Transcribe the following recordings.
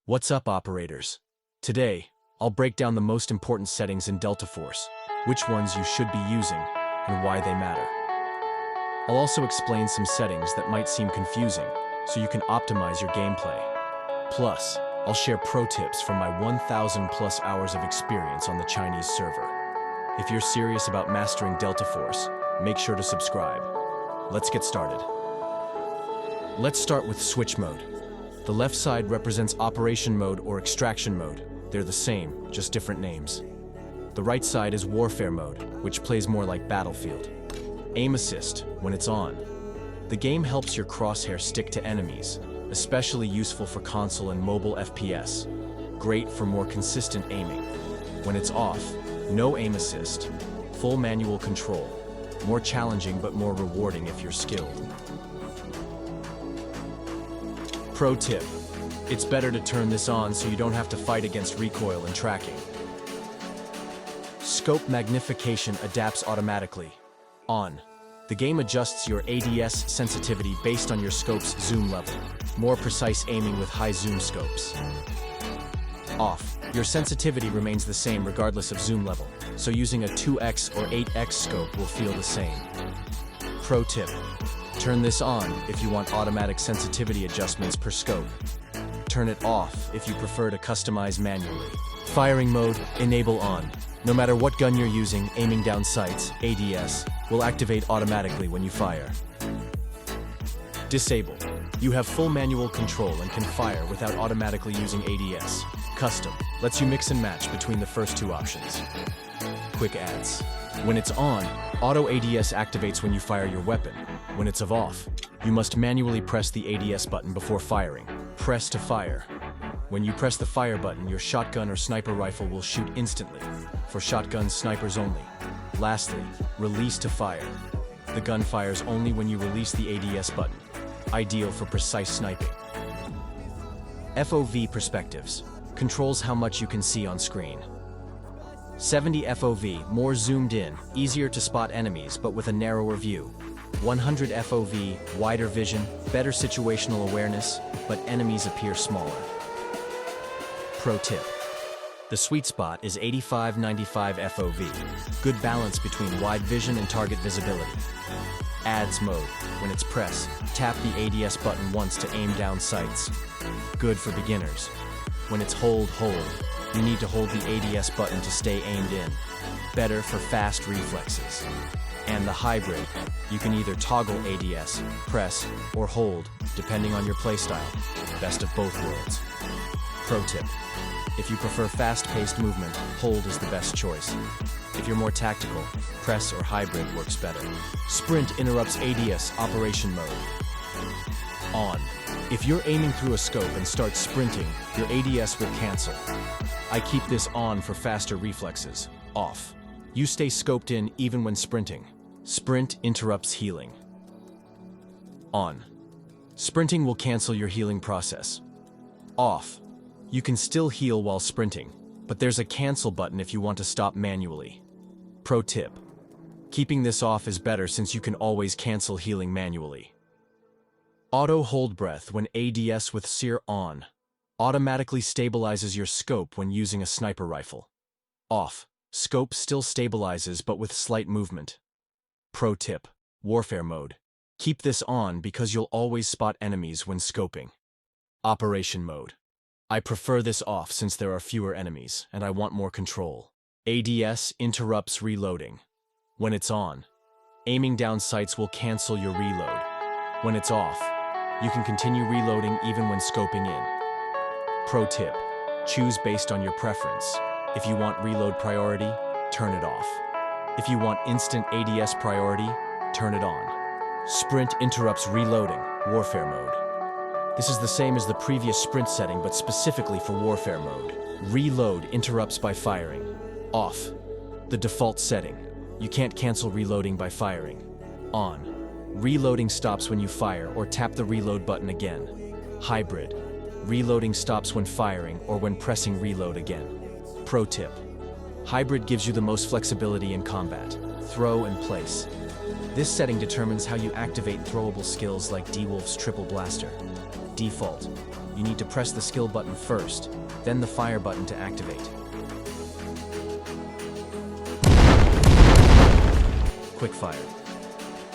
What's up, operators? Today, I'll break down the most important settings in Delta Force, which ones you should be using, and why they matter. I'll also explain some settings that might seem confusing, so you can optimize your gameplay. Plus, I'll share pro tips from my 1,000+ hours of experience on the Chinese server. If you're serious about mastering Delta Force, make sure to subscribe. Let's get started. Let's start with switch mode. The left side represents operation mode or extraction mode. They're the same, just different names. The right side is warfare mode, which plays more like Battlefield. Aim assist, when it's on. The game helps your crosshair stick to enemies, especially useful for console and mobile FPS. Great for more consistent aiming. When it's off, no aim assist, full manual control. More challenging but more rewarding if you're skilled. Pro tip: it's better to turn this on so you don't have to fight against recoil and tracking. Scope magnification adapts automatically. On. The game adjusts your ADS sensitivity based on your scope's zoom level. More precise aiming with high zoom scopes. Off. Your sensitivity remains the same regardless of zoom level, so using a 2x or 8x scope will feel the same. Pro tip: turn this on if you want automatic sensitivity adjustments per scope. Turn it off if you prefer to customize manually. Firing mode, enable on. No matter what gun you're using, aiming down sights, ADS, will activate automatically when you fire. Disable. You have full manual control and can fire without automatically using ADS. Custom lets you mix and match between the first two options. Quick adds. When it's on, auto ADS activates when you fire your weapon. When it's off, you must manually press the ADS button before firing. Press to fire. When you press the fire button, your shotgun or sniper rifle will shoot instantly. For shotguns, snipers only. Lastly, release to fire. The gun fires only when you release the ADS button. Ideal for precise sniping. FOV perspectives. Controls how much you can see on screen. 70 FOV, more zoomed in, easier to spot enemies but with a narrower view. 100 FOV, wider vision, better situational awareness, but enemies appear smaller. Pro tip: the sweet spot is 85-95 FOV. Good balance between wide vision and target visibility. Ads mode: when it's press, tap the ADS button once to aim down sights. Good for beginners. When it's hold, you need to hold the ADS button to stay aimed in. Better for fast reflexes. And the hybrid: you can either toggle ADS, press, or hold, depending on your playstyle. Best of both worlds. Pro tip: if you prefer fast-paced movement, hold is the best choice. If you're more tactical, press or hybrid works better. Sprint interrupts ADS operation mode. On. If you're aiming through a scope and start sprinting, your ADS will cancel. I keep this on for faster reflexes. Off. You stay scoped in even when sprinting. Sprint interrupts healing. On. Sprinting will cancel your healing process. Off. You can still heal while sprinting, but there's a cancel button if you want to stop manually. Pro tip: keeping this off is better since you can always cancel healing manually. Auto hold breath when ADS with SEER on. Automatically stabilizes your scope when using a sniper rifle. Off. Scope still stabilizes but with slight movement. Pro tip: warfare mode. Keep this on because you'll always spot enemies when scoping. Operation mode. I prefer this off since there are fewer enemies and I want more control. ADS interrupts reloading. When it's on, aiming down sights will cancel your reload. When it's off, you can continue reloading even when scoping in. Pro tip: choose based on your preference. If you want reload priority, turn it off. If you want instant ADS priority, turn it on. Sprint interrupts reloading, warfare mode. This is the same as the previous sprint setting but specifically for warfare mode. Reload interrupts by firing. Off. The default setting. You can't cancel reloading by firing. On. Reloading stops when you fire or tap the reload button again. Hybrid. Reloading stops when firing or when pressing reload again. Pro tip: hybrid gives you the most flexibility in combat. Throw and place. This setting determines how you activate throwable skills like D-Wolf's triple blaster. Default: you need to press the skill button first, then the fire button to activate. Quick fire.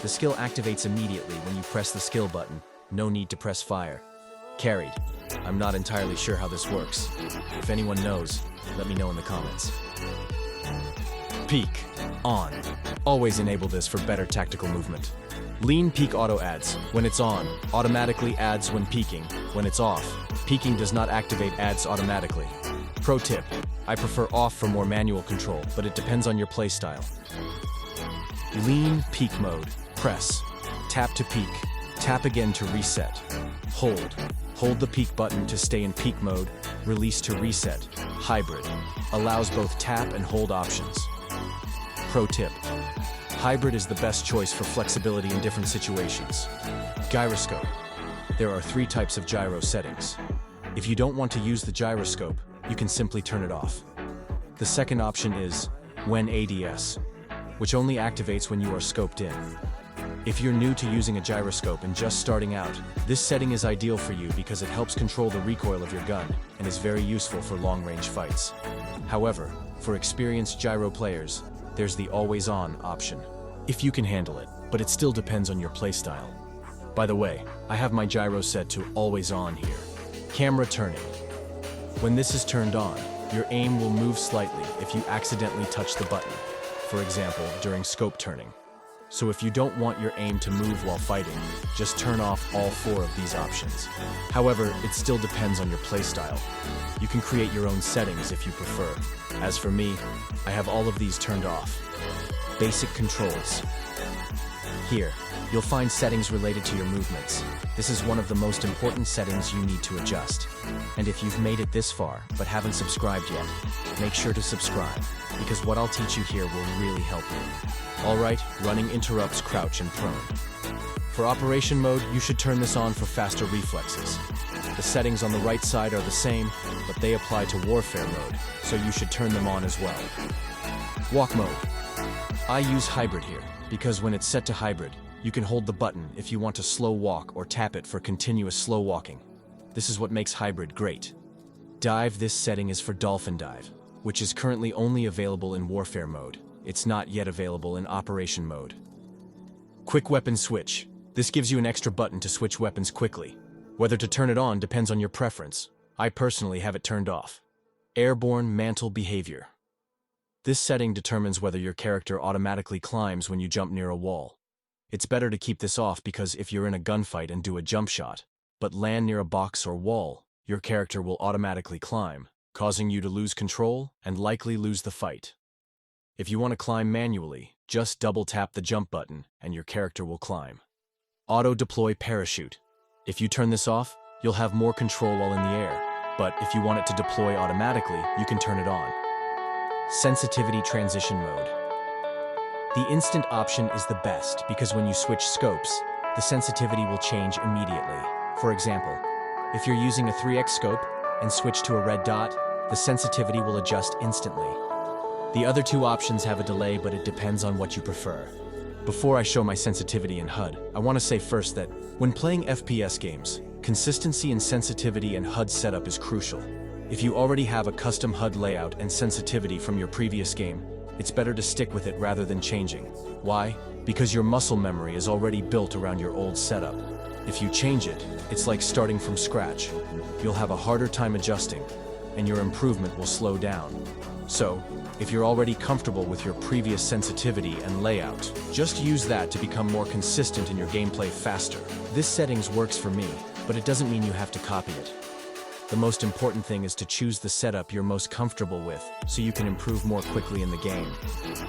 The skill activates immediately when you press the skill button. No need to press fire. Carried. I'm not entirely sure how this works. If anyone knows, let me know in the comments. Peek. On. Always enable this for better tactical movement. Lean peek auto adds. When it's on, automatically adds when peeking. When it's off, peeking does not activate adds automatically. Pro tip. I prefer off for more manual control, but it depends on your playstyle. Lean peek mode. Press. Tap to peek. Tap again to reset. Hold. Hold the peek button to stay in peek mode. Release to reset. Hybrid. Allows both tap and hold options. Pro tip. Hybrid is the best choice for flexibility in different situations. Gyroscope. There are 3 types of gyro settings. If you don't want to use the gyroscope, you can simply turn it off. The second option is FOV and ADS, which only activates when you are scoped in. If you're new to using a gyroscope and just starting out, this setting is ideal for you because it helps control the recoil of your gun and is very useful for long-range fights. However, for experienced gyro players, there's the always-on option. If you can handle it, but it still depends on your playstyle. By the way, I have my gyro set to always on here. Camera turning. When this is turned on, your aim will move slightly if you accidentally touch the button, for example, during scope turning. So if you don't want your aim to move while fighting, just turn off all 4 of these options. However, it still depends on your playstyle. You can create your own settings if you prefer. As for me, I have all of these turned off. Basic controls. Here, you'll find settings related to your movements. This is one of the most important settings you need to adjust. And if you've made it this far but haven't subscribed yet, make sure to subscribe, because what I'll teach you here will really help you. Alright, running interrupts crouch and prone. For operation mode, you should turn this on for faster reflexes. The settings on the right side are the same, but they apply to warfare mode, so you should turn them on as well. Walk mode. I use hybrid here, because when it's set to hybrid, you can hold the button if you want to slow walk or tap it for continuous slow walking. This is what makes hybrid great. Dive. This setting is for dolphin dive, which is currently only available in warfare mode. It's not yet available in operation mode. Quick weapon switch. This gives you an extra button to switch weapons quickly. Whether to turn it on depends on your preference. I personally have it turned off. Airborne mantle behavior. This setting determines whether your character automatically climbs when you jump near a wall. It's better to keep this off because if you're in a gunfight and do a jump shot, but land near a box or wall, your character will automatically climb, causing you to lose control and likely lose the fight. If you want to climb manually, just double tap the jump button and your character will climb. Auto deploy parachute. If you turn this off, you'll have more control while in the air, but if you want it to deploy automatically, you can turn it on. Sensitivity transition mode. The instant option is the best because when you switch scopes, the sensitivity will change immediately. For example, if you're using a 3x scope and switch to a red dot, the sensitivity will adjust instantly. The other 2 options have a delay, but it depends on what you prefer. Before I show my sensitivity in HUD, I want to say first that when playing FPS games, consistency in sensitivity and HUD setup is crucial. If you already have a custom HUD layout and sensitivity from your previous game, it's better to stick with it rather than changing. Why? Because your muscle memory is already built around your old setup. If you change it, it's like starting from scratch. You'll have a harder time adjusting, and your improvement will slow down. So, if you're already comfortable with your previous sensitivity and layout, just use that to become more consistent in your gameplay faster. This settings works for me, but it doesn't mean you have to copy it. The most important thing is to choose the setup you're most comfortable with, so you can improve more quickly in the game.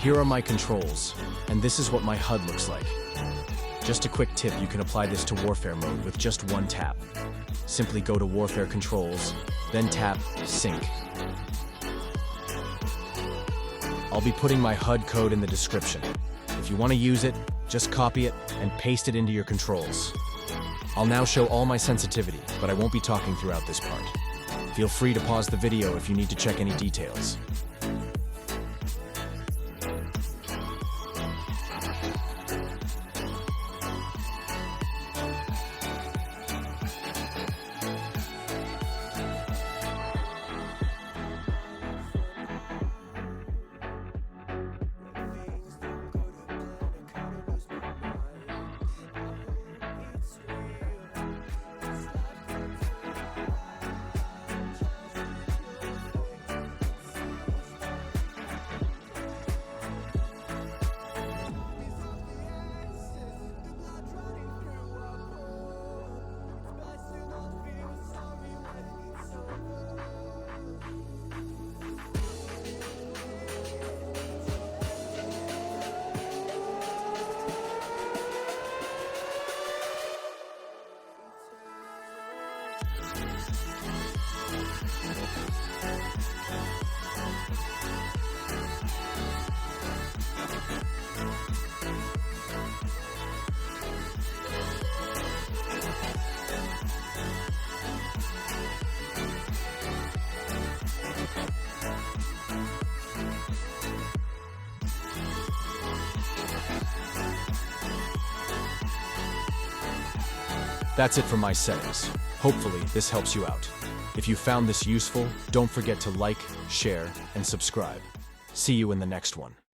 Here are my controls, and this is what my HUD looks like. Just a quick tip, you can apply this to warfare mode with just one tap. Simply go to warfare controls, then tap sync. I'll be putting my HUD code in the description. If you want to use it, just copy it and paste it into your controls. I'll now show all my sensitivity, but I won't be talking throughout this part. Feel free to pause the video if you need to check any details. That's it for my settings. Hopefully, this helps you out. If you found this useful, don't forget to like, share, and subscribe. See you in the next one.